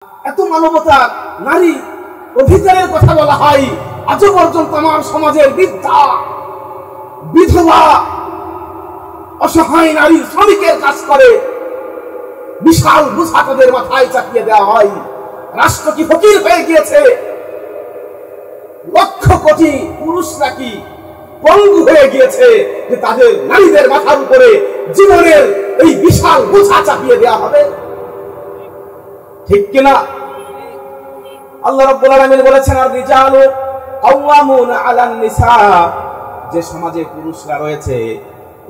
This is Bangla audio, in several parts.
এত মানবতা, নারী অধিকারের কথা বলা হয়, আজও পর্যন্ত আমার সমাজের বৃদ্ধা, বিধবা, অসহায় নারী শ্রমিকের কাজ করে, বিশাল বোঝা তাদের মাথায় চাপিয়ে দেওয়া হয়। রাষ্ট্র কি ফকির হয়ে গিয়েছে? লক্ষ কোটি পুরুষরা কি পঙ্গু হয়ে গিয়েছে যে তাদের নারীদের মাথার উপরে জীবনের এই বিশাল বোঝা চাপিয়ে দেওয়া হবে? ঠিক কিনা? আল্লাহ রাব্বুল আলামিন বলেছেন, আর রিজালু কাওয়ামুনা আলান নিসা, যে সমাজে পুরুষরা রয়েছে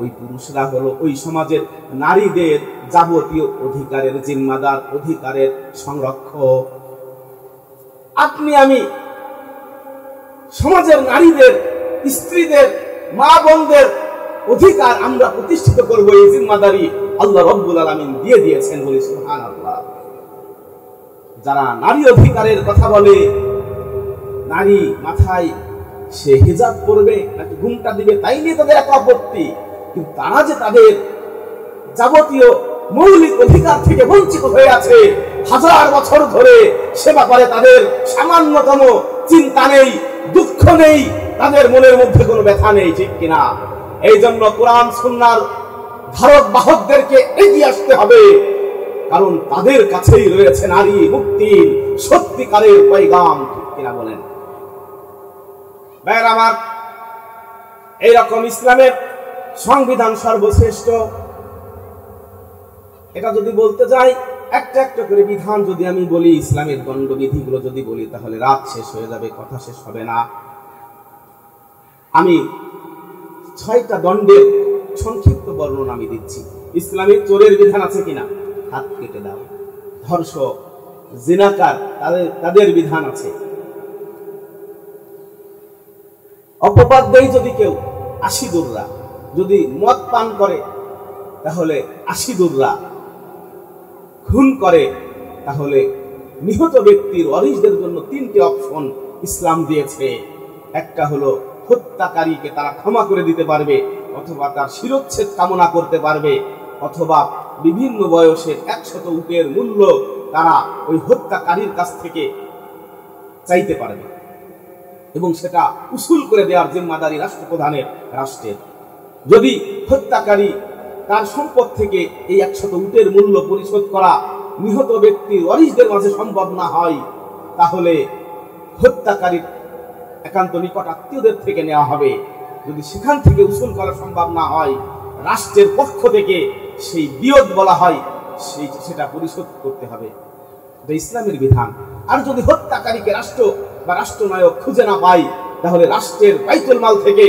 ওই পুরুষরা হলো ওই সমাজের নারীদের যাবতীয় অধিকারের জিম্মাদার, অধিকারের সংরক্ষক। আপনি আমি সমাজের নারীদের, স্ত্রীদের, মা বোনদের অধিকার আমরা প্রতিষ্ঠিত করব, এই জিম্মাদারি আল্লাহ রাব্বুল আলামিন দিয়ে দিয়েছেন, বলি সুবহানাল্লাহ। যারা নারী অধিকারের কথা বলে, নারী মাথায় সে হিজাব পরবে নাকি ঘুমটা দিবে তাই নিয়ে তাদের এত আপত্তি, কিন্তু তারা যে তাদের যাবতীয় মৌলিক অধিকার থেকে বঞ্চিত হয়ে আছে, হাজার বছর ধরে সে ব্যাপারে তাদের সামান্যতম চিন্তা নেই, দুঃখ নেই, তাদের মনের মধ্যে কোনো ব্যথা নেই। ঠিক কিনা? এই জন্য কোরআন সুন্নাহর ধারক বাহকদেরকে এগিয়ে আসতে হবে, কারণ তাদের কাছেই রয়েছে নারী মুক্তির সত্যিকারের পয়গাম। ঠিক কিনা বলেন? ভাইরা আমার, এইরকম ইসলামের সংবিধান সর্বশ্রেষ্ঠ, এটা যদি বলতে যাই একটা একটা করে বিধান যদি আমি বলি, ইসলামের দণ্ডবিধিগুলো যদি বলি, তাহলে রাত শেষ হয়ে যাবে, কথা শেষ হবে না। আমি 6টা দণ্ডের সংক্ষিপ্ত বর্ণনা আমি দিচ্ছি। ইসলামের চোরের বিধান আছে কিনা? হাত কেটে দাও। ধর্ষক, জিনাকার, তাদের বিধান আছে। অপবাদ দেয় যদি কেউ, 80 দুররা। যদি মদ পান করে তাহলে 80 দুররা। খুন করে তাহলে নিহত ব্যক্তির ওয়ারিসদের জন্য 3টে অপশন ইসলাম দিয়েছে। একটা হলো হত্যাকারীকে তারা ক্ষমা করে দিতে পারবে, অথবা তার শিরচ্ছেদ কামনা করতে পারবে, অথবা বিভিন্ন বয়সের 100 উটের মূল্য তারা ওই হত্যাকারীর কাছ থেকে চাইতে পারবে, এবং সেটা উসুল করে দেওয়ার জিম্মাদারি রাষ্ট্রপ্রধানের, রাষ্ট্রের। যদি হত্যাকারী তার সম্পদ থেকে এই 100 উটের মূল্য পরিশোধ করা নিহত ব্যক্তির ওয়ারিসদের মাঝে সম্ভব না হয়, তাহলে হত্যাকারীর একান্ত নিকট আত্মীয়দের থেকে নেওয়া হবে। যদি সেখান থেকে উসুল করা সম্ভব না হয়, রাষ্ট্রের পক্ষ থেকে সেই বিয়ত বলা হয়, সেটা পরিশোধ করতে হবে। এটা ইসলামের বিধান। আর যদি হত্যাকারীকে রাষ্ট্র বা রাষ্ট্রনায়ক খুঁজে না পায়, তাহলে রাষ্ট্রের বাইতুল মাল থেকে,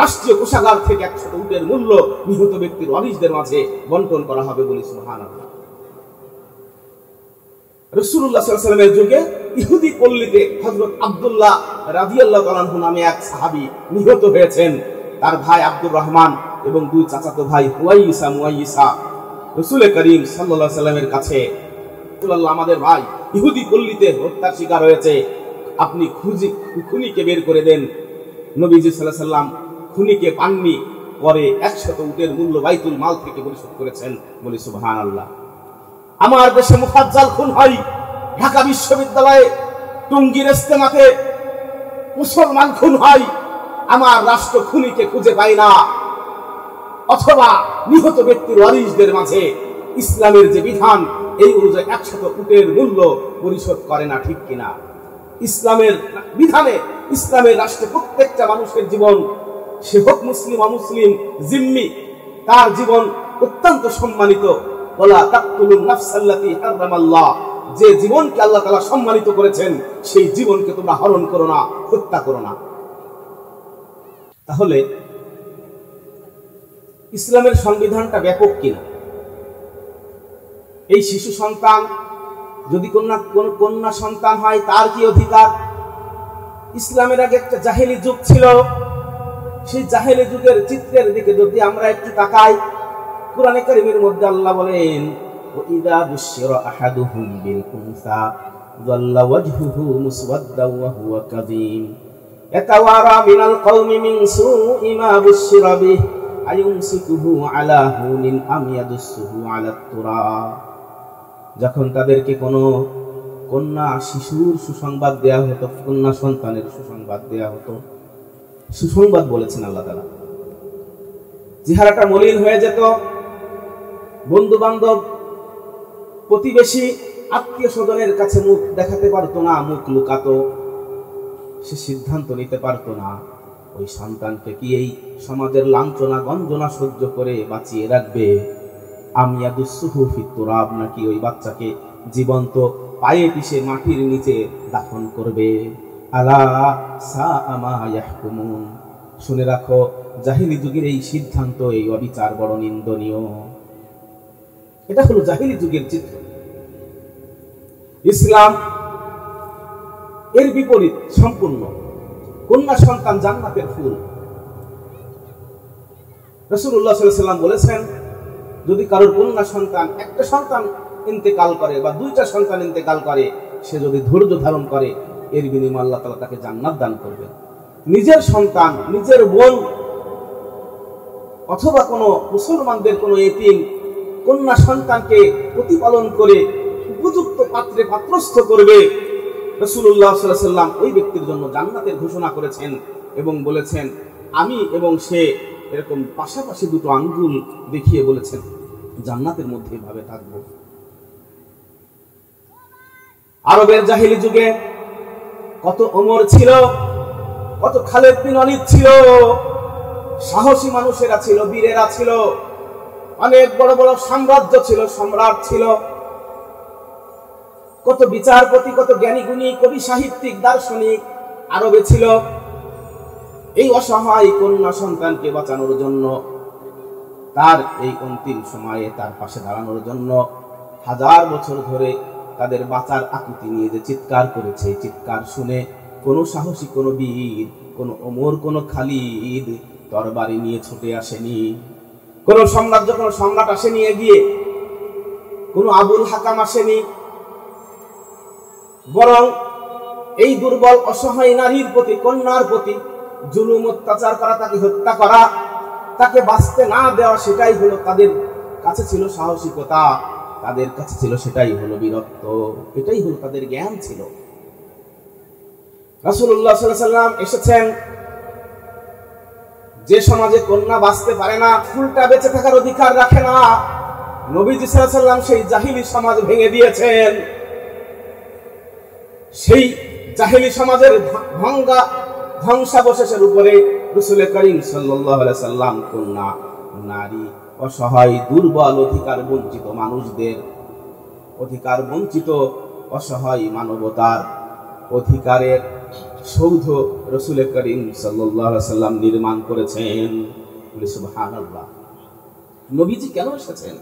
রাষ্ট্রীয় কোষাগার থেকে 100 উটের মূল্য নিহত ব্যক্তির ওয়ারিসদের মাঝে বন্টন করা হবে, বলি সুবহানাল্লাহ। রাসূলুল্লাহ সাল্লাল্লাহু আলাইহি ওয়াসাল্লামের যুগে ইহুদি পল্লীতে হযরত আব্দুল্লাহ রাদিয়াল্লাহু তাআলা আনহু নামে এক সাহাবী নিহত হয়েছেন। তার ভাই আব্দুর রহমান এবং 2 চাচাতো ভাই হুয়াইসা, মুয়াইসা রাসূল করিম সাল্লাল্লাহু আলাইহি ওয়াসাল্লামের কাছে, রাসূলুল্লাহ, আমাদের ভাই ইহুদি পল্লীতে হত্যার শিকার হয়েছে, আপনি খুনিকে বের করে দেন। নবীজি সাল্লাল্লাহু আলাইহি ওয়াসাল্লাম খুনিকে পাননি, পরে 100 উটের মূল্য বাইতুল মাল থেকে পরিশোধ করেছেন, বলি সুবহানাল্লাহ। আমার দেশে মুফাজ্জাল খুন হয়, ঢাকা বিশ্ববিদ্যালয়ে টঙ্গীর ইজতেমাতে মুসলমান খুন হয়, আমার রাষ্ট্র খুনিকে খুঁজে পায় না, অথবা নিহত ব্যক্তির ওয়ারিসদের মাঝে ইসলামের যে বিধান এই অনুযায়ী 100 উটের মূল্য পরিশোধ করে না। ঠিক কিনা? ইসলামের বিধানে, ইসলামের রাষ্ট্রে প্রত্যেকটা মানুষের জীবন, সে হোক মুসলিম অমুসলিম, জিম্মি, তার জীবন অত্যন্ত সম্মানিত। ওয়ালা তাকতুলুন নাফসাল্লাতী হারামাল্লাহ, যে জীবনকে আল্লাহ তাআলা সম্মানিত করেছেন সেই জীবনকে তোমরা হরণ করো না, হত্যা করো না। তাহলে ইসলামের সংবিধানটা ব্যাপক কিনা? এই শিশু সন্তান যদি কোন কন্যা সন্তান হয়, তার কি অধিকার? ইসলামের আগে একটা জাহেলি যুগ ছিল, সেই জাহেলি যুগের চিত্রের দিকে যদি আমরা একটু তাকাই, কুরআনে কারীমের মধ্যে আল্লাহ বলেন, ওয়াইদা বুশিরা আহাদুহুম বিল উনসা যাল্লা ওয়াজহুহু মুসওয়াদ্দান ওয়া হুয়া কাযীম ইয়াতাওয়ারা মিনাল কওমি মিন সুই মা বুশিরা বিহি আয়ুমসিকুহু আলা হুনিন আম ইয়াদুসুহু আলা তুরাব। যখন তাদেরকে কোনো কন্যা শিশুর সুসংবাদ দেয়া হতো, কন্যা সন্তানের সুসংবাদ দেয়া হতো, সুসংবাদ বলেছেন আল্লাহ তাআলা, চেহারাটা মলিন হয়ে যেত, বন্ধু বান্ধব প্রতিবেশী আত্মীয় স্বজনের কাছে মুখ দেখাতে পারতো না, মুখ লুকাতো, সে সিদ্ধান্ত নিতে পারতো না ওই সন্তানকে কি এই সমাজের লাঞ্ছনা গঞ্জনা সহ্য করে বাঁচিয়ে রাখবে, আমিয়াদুসসুহু ফিত তুরাব, নাকি ওই বাচ্চাকে জীবন্ত পায়ে পিষে মাটির নিচে দাফন করবে। আলা সাআ মা ইয়াহকুমুন, শুনে রাখো জাহিলি যুগের এই সিদ্ধান্ত, এই অবিচার বড় নিন্দনীয়। এটা হলো জাহিলি যুগের চিত্র। ইসলাম এর বিপরীত সম্পূর্ণ। কন্যা সন্তান জান্নাতের ফুল। রাসূলুল্লাহ সাল্লাল্লাহু আলাইহি ওয়াসাল্লাম বলেছেন, যদি কারোর কন্যা সন্তান, একটা সন্তান ইন্তেকাল করে বা দুইটা সন্তান ইন্তেকাল করে, সে যদি ধৈর্য ধারণ করে, এর বিনিময়ে আল্লাহ তাআলা তাকে জান্নাত দান করবে। নিজের সন্তান, নিজের বোন অথবা কোনো মুসলমানদের কোনো এতিম কন্যা সন্তানকে প্রতিপালন করে উপযুক্ত পাত্রে পাত্রস্থ করবে, রাসূলুল্লাহ সাল্লাল্লাহু আলাইহি ওয়াসাল্লাম ওই ব্যক্তির জন্য জান্নাতের ঘোষণা করেছেন এবং বলেছেন, আমি এবং সে এরকম পাশাপাশি দুটো আঙ্গুল দেখিয়ে বলেছেন জান্নাতের মধ্যে ভাবে থাকবো। আরবের জাহিলি যুগে কত ওমর ছিল, কত খালেদ বিন ওয়ালিদ ছিল, সাহসী মানুষেরা ছিল, বীরেরা ছিল, অনেক বড় বড় সাম্রাজ্য ছিল, সম্রাট ছিল, কত বিচারপতি, কত জ্ঞানী গুণী কবি সাহিত্যিক দার্শনিক আরবে ছিল। এই অসহায় কন্যা সন্তানকে বাঁচানোর জন্য, তার এই অন্তিম সময়ে তার পাশে দাঁড়ানোর জন্য হাজার বছর ধরে তাদের বাঁচার আকুতি নিয়ে যে চিৎকার করেছে, চিৎকার শুনে কোনো সাহসী, কোনো বীর, কোনো ওমর, কোনো খালিদ তরবারি নিয়ে ছুটে আসেনি, কোনো সাম্রাজ্য, কোনো সম্রাট আসেনি এগিয়ে, কোনো আবুল হাকাম আসেনি, বরং এই দুর্বল অসহায় নারীর প্রতি, কন্যার প্রতি জুলুম অত্যাচার করা, তাকে হত্যা করা, তাকে বাঁচতে না দেওয়া, সেটাই হলো তাদের কাছে ছিল সাহসিকতা, তাদের কাছে ছিল সেটাই হলো বীরত্ব, এটাই হলো তাদের জ্ঞান ছিল। রাসূলুল্লাহ সাল্লাল্লাহু আলাইহি ওয়াসাল্লাম এসেছেন যে সমাজে কন্যা বাঁচতে পারে না, ফুলটা বেঁচে থাকার অধিকার রাখে না, নবীজি সাল্লাল্লাহু আলাইহি ওয়াসাল্লাম সেই জাহিলি সমাজ ভেঙে দিয়েছেন। সেই জাহিলি সমাজের ভাঙ্গা ধ্বংসাবশেষের উপরে রাসূল করিম সাল্লাল্লাহু আলাইহি সাল্লাম কন্যা, নারী, অসহায়, দুর্বল, অধিকার বঞ্চিত মানুষদের, অধিকার বঞ্চিত অসহায় মানবতার অধিকারের সৌধ রাসূল করিম সাল্লাল্লাহু আলাইহি সাল্লাম নির্মাণ করেছেন। সুবহানাল্লাহ। নবীজি কেন এসেছেন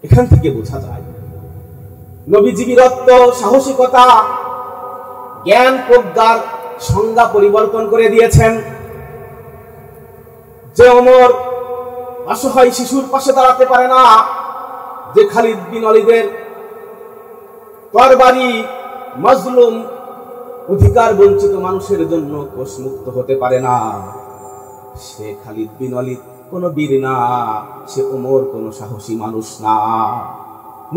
এখান থেকে বোঝা যায়। নবীজি বীরত্ব, সাহসিকতা, জ্ঞান প্রজ্ঞার সংজ্ঞা পরিবর্তন করে দিয়েছেন। যে ওমর অসহায় শিশুর পাশে দাঁড়াতে পারে না, যে খালিদ বিন ওয়ালিদের তরবারি মাজলুম অধিকার বঞ্চিত মানুষের জন্য কোষমুক্ত হতে পারে না, সে খালিদ বিন ওয়ালিদ কোনো বীর না, সে ওমর কোনো সাহসী মানুষ না।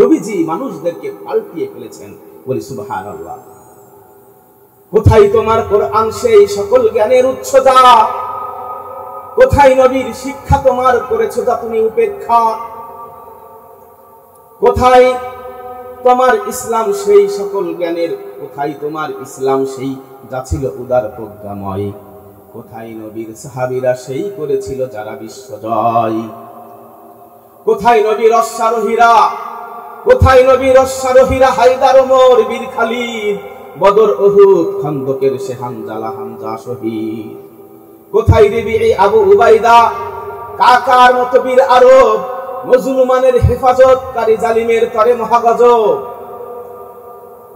নবীজি মানুষদেরকে পাল্টিয়ে ফেলেছেন। বলি সুবহানাল্লাহ। কোথায় তোমার কোরআন, সেই সকল জ্ঞানের উৎস যা? কোথায় নবীর শিক্ষা তোমার করেছো যা তুমি উপেক্ষা? কোথায় তোমার ইসলাম, সেই সকল জ্ঞানের? কোথায় তোমার ইসলাম, সেই যা ছিল উদার প্রজ্ঞাময়? কোথায় নবীর সাহাবীরা, সেই করেছিল যারা বিশ্বজয়? কোথায় নবীর অশ্বারোহীরা, কোথায় নবীর অশ্বারোহীরা? হায়দার, ওমর, বীর খালিদ, বদর, উহুদ, খন্দকের সে হামজালা, হামজা শহীদ। কোথায় রিবিঈ, আবু উবাইদা, কাকার মতো বীর আরব, মুসলমানের হেফাজতকারী, জালিমের তরে মহাগজব?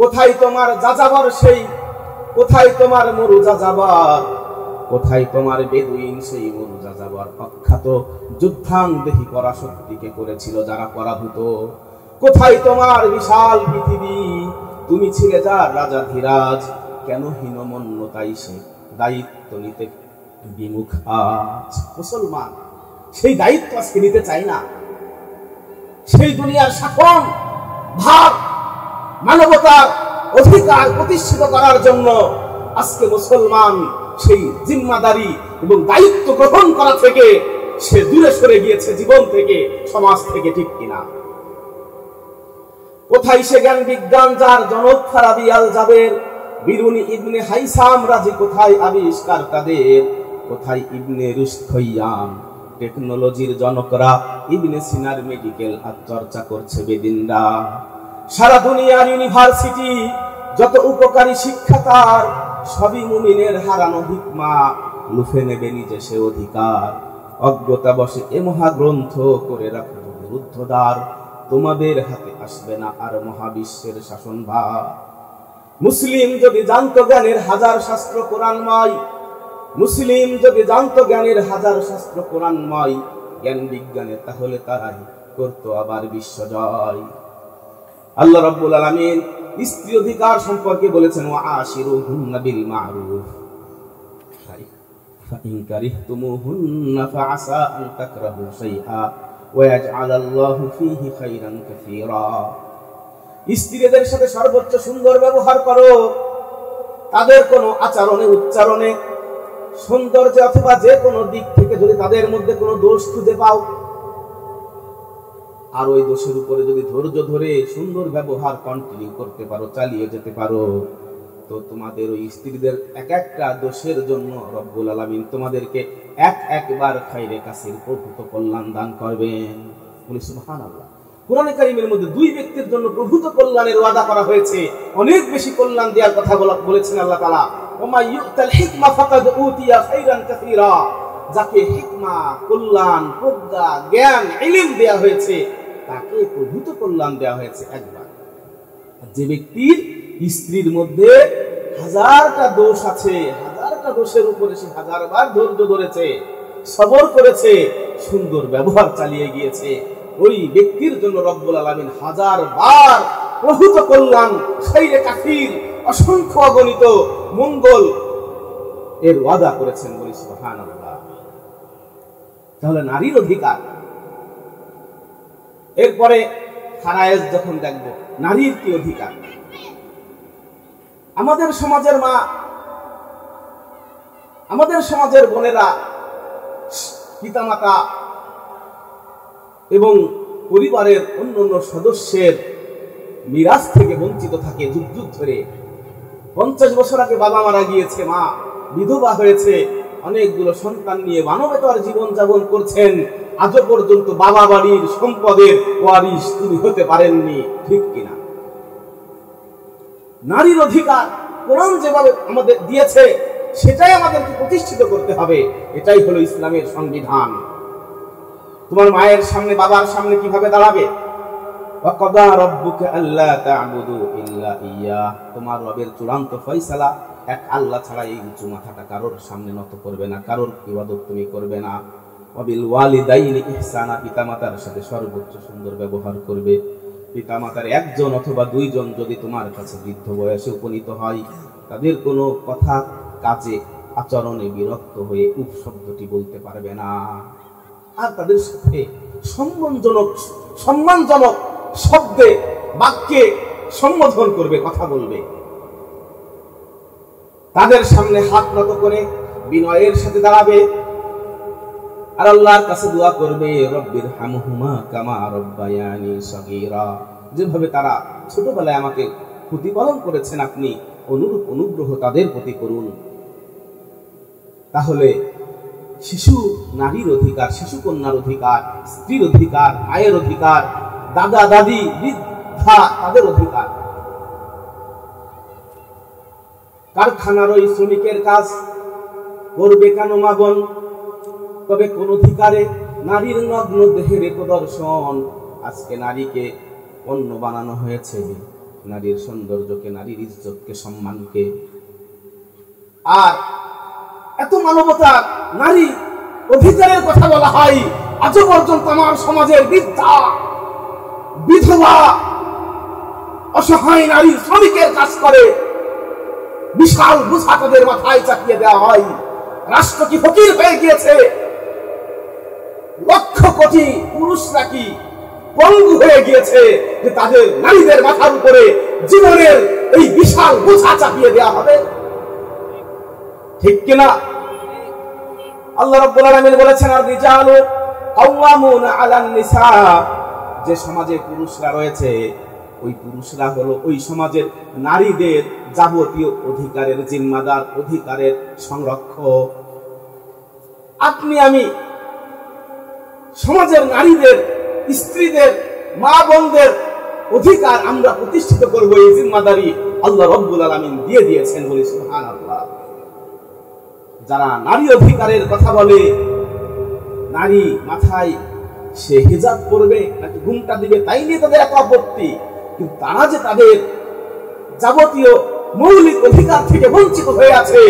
কোথায় তোমার যাযাবর সেই? কোথায় তোমার মরু যাযাবর? কোথায় তোমার বেদুইন, সেই মরু যাযাবর? অখ্যাত যুদ্ধাঙ্গদেহী পরাশক্তিকে করেছিল যারা পরাভূত। কোথায় তোমার বিশাল পৃথিবী? তুমি ছিলে যার রাজা ধীরাজ, কেন হীনমন্যতাই সে দায়িত্ব নিতে বিমুখ আজ? মুসলমান সেই দায়িত্ব আজকে নিতে চাই না। সেই দুনিয়ার শাসন ভাব, মানবতার অধিকার প্রতিষ্ঠিত করার জন্য আজকে মুসলমান সেই জিম্মাদারি এবং দায়িত্ব গ্রহণ করা থেকে সে দূরে সরে গিয়েছে, জীবন থেকে, সমাজ থেকে, ঠিক কিনা? কোথায় সে জ্ঞান বিজ্ঞান যার জনক ফারাবি আল জাবের, বিরুনি ইবনে হাইসাম রাজি, কোথায় আবিষ্কার তাদের, কোথায় ইবনে রুশদ খৈয়াম, টেকনোলজির জনকরা, ইবনে সিনার মেডিকেল আর চর্চা করছে বেদিনরা। সারা দুনিয়ার ইউনিভার্সিটি, যত উপকারী শিক্ষা তার, সবই মুমিনের হারানো হিকমা, লুফে নেবে নিজে সে অধিকার। অজ্ঞতা বসে এ মহাগ্রন্থ করে রাখো রুদ্ধদ্বার, তোমাদের হাতে আসবে না আর মহাবিশ্বের শাসনভার। মুসলিম যদি জানতো জ্ঞানের হাজার শাস্ত্র কোরআনময়, মুসলিম যদি জানতো জ্ঞানের হাজার শাস্ত্র কোরআনময়, জ্ঞান বিজ্ঞানের, তাহলে তারাই করতো আবার বিশ্বজয়। আল্লাহ রাব্বুল আলামিন স্ত্রী অধিকার সম্পর্কে বলেছেন, ওয়া আশিরুহুন্না বিল মা'রুফ ফাইন কারিহতুমুহুন্না ফাআসা আন তাকরাহু শাইআ ওয়া ইয়াজআলাল্লাহু ফীহি খায়রান কাসীরা। স্ত্রীদের সাথে সর্বোচ্চ সুন্দর ব্যবহার করো, তাদের কোনো আচরণে, উচ্চারণে, সৌন্দর্য অথবা যে কোনো দিক থেকে যদি তাদের মধ্যে কোনো দোষ খুঁজে পাও, আর ওই দোষের উপরে যদি ধৈর্য ধরে সুন্দর ব্যবহার কন্টিনিউ করতে পারো, চালিয়ে যেতে পারো, তো তোমাদের ওই স্ত্রীদের এক একটা দোষের জন্য রব্বুল আলামিন তোমাদেরকে একবার খায়রে কাসীর, প্রভূত কল্যাণ দান করবেন। বলি সুবহানাল্লাহ। কোরআনে কারীমের মধ্যে দুই ব্যক্তির জন্য প্রভূত কল্যাণের ওয়াদা করা হয়েছে, অনেক বেশি কল্যাণ দেওয়ার কথা বলেছেন আল্লাহ তাআলা। ওমা ইউতাল হিকমা ফাকাদ উতিয়া খায়রান কাসীরা, যাকে হিকমা, কল্যাণ, প্রজ্ঞা, জ্ঞান, ইলম দেয়া হয়েছে, তাকে প্রভূত কল্যাণ দেওয়া হয়েছে একবার। যে ব্যক্তির স্ত্রীর মধ্যে হাজারটা দোষ আছে, হাজারটা দোষের উপরে সে হাজারবার ধৈর্য ধরেছে, সবর করেছে, সুন্দর ব্যবহার চালিয়ে গিয়েছে, ওই ব্যক্তির জন্য রব্বুল আলামিন হাজারবার প্রভূত কল্যাণ, খায়রে কাসীর, অসংখ্য অগণিত মঙ্গল এর ওয়াদা করেছেন। বলি সুবহানাল্লাহ। তাহলে নারীর অধিকার। এরপরে ফারায়েজ যখন দেখব, নারীর কি অধিকার। আমাদের সমাজের মা, আমাদের সমাজের বোনেরা, পিতামাতা এবং পরিবারের অন্যান্য সদস্যের মিরাজ থেকে বঞ্চিত থাকে যুগ যুগ ধরে। 50 বছর আগে বাবা মারা গিয়েছে, মা বিধবা হয়েছে, অনেকগুলো সন্তান নিয়ে মানবেতর জীবন যাপন করছেন, আজও পর্যন্ত বাবা বাড়ির সম্পদের ওয়ারিশ তিনি হতে পারেননি, ঠিক কিনা? নারীর অধিকার কোরআন যেভাবে আমাদের দিয়েছে সেটাই আমাদেরকে প্রতিষ্ঠিত করতে হবে। এটাই হলো ইসলামের সংবিধান। তোমার মায়ের সামনে, বাবার সামনে কিভাবে দাঁড়াবে? ওয়াকাদা রাব্বুকা আল্লা তা'বুদু ইল্লা ইয়্যাহ, তোমার রবের চূড়ান্ত ফয়সালা, এক আল্লাহ ছাড়া এই উঁচু মাথাটা কারোর সামনে নত করবে না, কারোর ইবাদত তুমি করবে না। ওয়াবিল ওয়ালিদাইনি ইহসানা, পিতামাতার সাথে সর্বোচ্চ সুন্দর ব্যবহার করবে। পিতামাতার একজন অথবা দুইজন যদি তোমার কাছে বৃদ্ধ বয়সে উপনীত হয়, তাদের কোনো কথা, কাজে, আচরণে বিরক্ত হয়ে উফ শব্দটি বলতে পারবে না, আর তাদের সাথে সম্মানজনক শব্দে, বাক্যে সম্বোধন করবে, কথা বলবে। তাদের সামনে হাত নত করে বিনয়ের সাথে দাঁড়াবে, আর আল্লাহর কাছে দোয়া করবে, রব্বির হামহুমা কামা রব্বায়ানি সগীরা, যেভাবে তারা ছোটবেলায় আমাকে প্রতিপালন করেছেন, আপনি অনুরূপ অনুগ্রহ তাদের প্রতি করুন। তাহলে শিশু নারীর অধিকার, শিশু কন্যার অধিকার, স্ত্রীর অধিকার, মায়ের অধিকার, দাদা দাদি, বৃদ্ধা, তাদের অধিকার। কারখানার ওই শ্রমিকের কাজ করবে কেন মা বোন? তবে কোন অধিকারে? নারীর নগ্ন দেহের প্রদর্শন। আজকে নারীকে পণ্য বানানো হয়েছে, নারীর সৌন্দর্যকে, নারীর ইজ্জতকে, সম্মানকে। আর এত মানবতা, নারী অধিকারের কথা বলা হয়, আজও পর্যন্ত আমার সমাজের বৃদ্ধা, বিধবা, অসহায় নারী শ্রমিকের কাজ করে, বিশাল বোঝা তাদের মাথায় চাপিয়ে দেওয়া হয়। রাষ্ট্র কি ফকির হয়ে গিয়েছে? লক্ষ কোটি পুরুষরা কি পঙ্গু হয়ে গিয়েছে যে তাদের নারীদের মাথার উপরে জীবনের এই বিশাল বোঝা চাপিয়ে দেওয়া হবে, ঠিক কিনা? আল্লাহ রাব্বুল আলামিন বলেছেন, আর রিজালু কাওয়ামুনা আলান নিসা, যে সমাজে পুরুষরা রয়েছে ওই পুরুষরা হলো ওই সমাজের নারীদের যাবতীয় অধিকারের জিম্মাদার, অধিকারের সংরক্ষক। আপনি আমি সমাজের নারীদের, স্ত্রীদের, মা বোনদের অধিকার আমরা প্রতিষ্ঠিত করব, এই জিম্মাদারি আল্লাহ রাব্বুল আলামিন দিয়ে দিয়েছেন, বলি সুবহানাল্লাহ। যারা নারী অধিকারের কথা বলে, নারী মাথায় সে হিজাব পরবে নাকি ঘুমটা দিবে তাই নিয়ে তাদের এত আপত্তি, কিন্তু তারা যে তাদের যাবতীয় মৌলিক অধিকার থেকে বঞ্চিত হয়ে আছে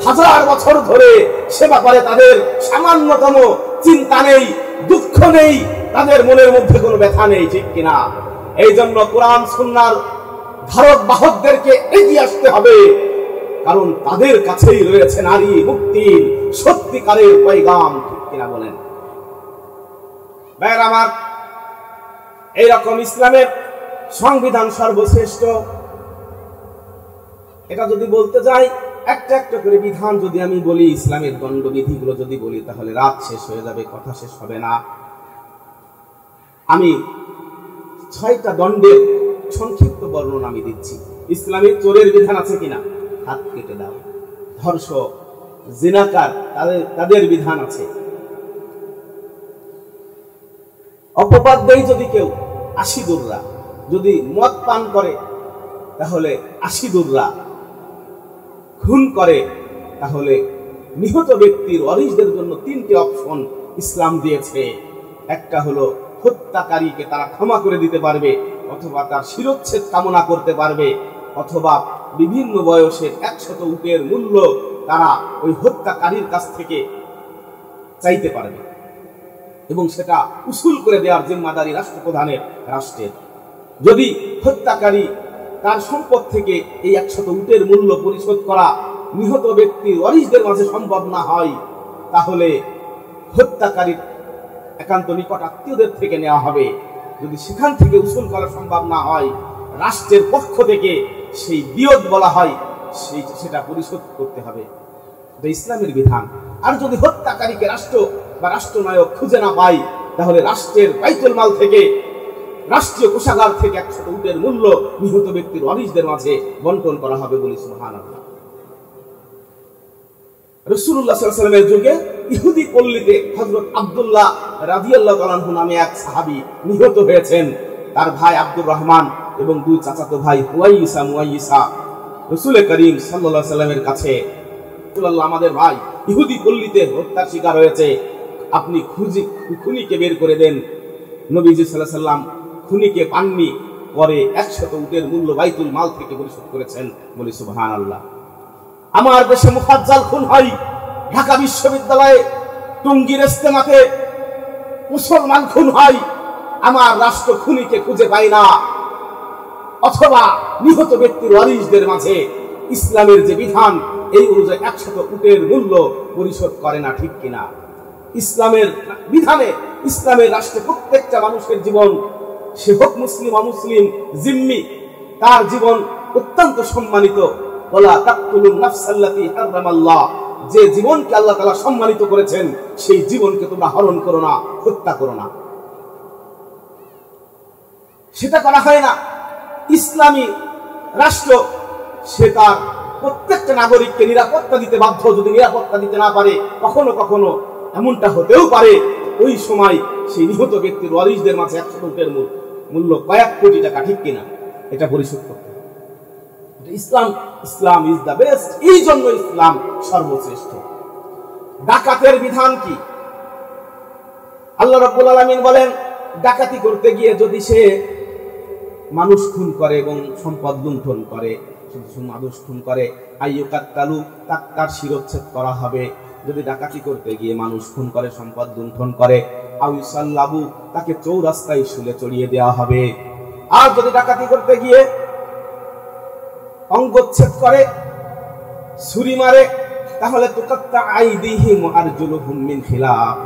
হাজার বছর ধরে, সে ব্যাপারে তাদের সামান্যতম চিন্তা নেই, দুঃখ নেই, তাদের মনের মধ্যে কোনো ব্যথা নেই, ঠিক কিনা? এই জন্য কোরআন সুন্নাহর ধারক বাহকদেরকে এগিয়ে আসতে হবে, কারণ তাদের কাছেই রয়েছে নারী মুক্তির সত্যিকারের পয়গাম, ঠিক কিনা বলেন? ভাইরা আমার, এইরকম ইসলামের সংবিধান সর্বশ্রেষ্ঠ, এটা যদি বলতে যাই একটা একটা করে বিধান যদি আমি বলি, ইসলামের দণ্ডবিধিগুলো যদি বলি, তাহলে রাত শেষ হয়ে যাবে, কথা শেষ হবে না। আমি 6টা দণ্ডের সংক্ষিপ্ত বর্ণনা আমি দিচ্ছি। ইসলামের চোরের বিধান আছে কিনা? হাত কেটে দাও। ধর্ষক, জিনাকার, তাদের বিধান আছে। অপবাদ দেয় যদি কেউ, 80 দুররা। যদি মদ পান করে তাহলে 80 দুররা। খুন করে তাহলে নিহত ব্যক্তির ওয়ারিসদের জন্য 3টে অপশন ইসলাম দিয়েছে। একটা হলো হত্যাকারীকে তারা ক্ষমা করে দিতে পারবে, অথবা তার শিরচ্ছেদ কামনা করতে পারবে, অথবা বিভিন্ন বয়সের 100 উটের মূল্য তারা ওই হত্যাকারীর কাছ থেকে চাইতে পারবে, এবং সেটা উসুল করে দেওয়ার জিম্মাদারি রাষ্ট্রপ্রধানের, রাষ্ট্রের। যদি হত্যাকারী তার সম্পদ থেকে এই 100 উটের মূল্য পরিশোধ করা নিহত ব্যক্তির ওয়ারিসদের মাঝে সম্ভব না হয়, তাহলে হত্যাকারীর একান্ত নিকট আত্মীয়দের থেকে নেওয়া হবে। যদি সেখান থেকে উসুল করা সম্ভব না হয়, রাষ্ট্রের পক্ষ থেকে সেই বিয়ত বলা হয়, সেটা পরিশোধ করতে হবে। এটা ইসলামের বিধান। আর যদি হত্যাকারীকে রাষ্ট্র বা রাষ্ট্রনায়ক খুঁজে না পায়, তাহলে রাষ্ট্রের বাইতুল মাল থেকে, রাষ্ট্রীয় কোষাগার থেকে 100 উটের মূল্য নিহত ব্যক্তির ওয়ারিসদের মাঝে বন্টন করা হবে, বলি সুবহানাল্লাহ। রাসূলুল্লাহ সাল্লাল্লাহু আলাইহি ওয়াসাল্লামের যুগে ইহুদি পল্লীতে হযরত আব্দুল্লাহ রাদিয়াল্লাহু তাআলা আনহু নামে এক সাহাবী নিহত হয়েছেন। তার ভাই আব্দুর রহমান এবং 2 চাচাতো ভাই হুয়াইসা, মুয়াইসা রাসূল করিম সাল্লাল্লাহু আলাইহি ওয়াসাল্লামের কাছে, রাসূলুল্লাহ, আমাদের ভাই ইহুদি পল্লীতে হত্যার শিকার হয়েছে, আপনি খুনিকে বের করে দেন। নবীজি সাল্লাল্লাহু আলাইহি ওয়াসাল্লাম খুনিকে পাননি, পরে 100 উটের মূল্য বাইতুল মাল থেকে পরিশোধ করেছেন, বলি সুবহানাল্লাহ। আমার দেশে মুফাজ্জাল খুন হয়, ঢাকা বিশ্ববিদ্যালয়ে টঙ্গীর ইজতেমাতে মুসলমান খুন হয়, আমার রাষ্ট্র খুনিকে খুঁজে পায় না, অথবা নিহত ব্যক্তির ওয়ারিসদের মাঝে ইসলামের যে বিধান এই অনুযায়ী 100 উটের মূল্য পরিশোধ করে না, ঠিক কিনা? ইসলামের বিধানে, ইসলামের রাষ্ট্রে প্রত্যেকটা মানুষের জীবন, সে হোক মুসলিম অমুসলিম, জিম্মি, তার জীবন অত্যন্ত সম্মানিত। ওয়ালা তাকতুলুন নাফসাল্লাতী হারামাল্লাহ, যে জীবনকে আল্লাহ তাআলা সম্মানিত করেছেন সেই জীবনকে তোমরা হরণ করো না, হত্যা করো না। সেটা করা হয় না। ইসলামী রাষ্ট্র সে তার প্রত্যেকটা নাগরিককে নিরাপত্তা দিতে বাধ্য। যদি নিরাপত্তা দিতে না পারে, কখনো কখনো এমনটা হতেও পারে ওই সময় সেই নিহত ব্যক্তির ওয়ারিসদের মাঝে 100 উটের মূল্য কয়েক কোটি টাকা, ঠিক কিনা? এটা পরিশোধ করতে হবে। ইসলাম ইজ দ্য বেস্ট। এই জন্য ইসলাম সর্বশ্রেষ্ঠ। ডাকাতের বিধান কি? আল্লাহ রাব্বুল আলামিন বলেন, ডাকাতি করতে গিয়ে যদি সে মানুষ খুন করে এবং সম্পদ লুণ্ঠন করে, মানুষ খুন করে, আইয়ুকাত্তালু, তার শিরচ্ছেদ করা হবে। যদি ডাকাতি করতে গিয়ে মানুষ খুন করে, সম্পদ লুণ্ঠন করে, আউসাল্লাবু, তাকে চৌরাস্তায় শুলে চড়িয়ে দেওয়া হবে। আর যদি ডাকাতি করতে গিয়ে অঙ্গচ্ছেদ করে, ছুরি মারে, তাহলে তুকাত্তা আইদিহিম ওয়া আরজুলুহুম মিন খিলাফ।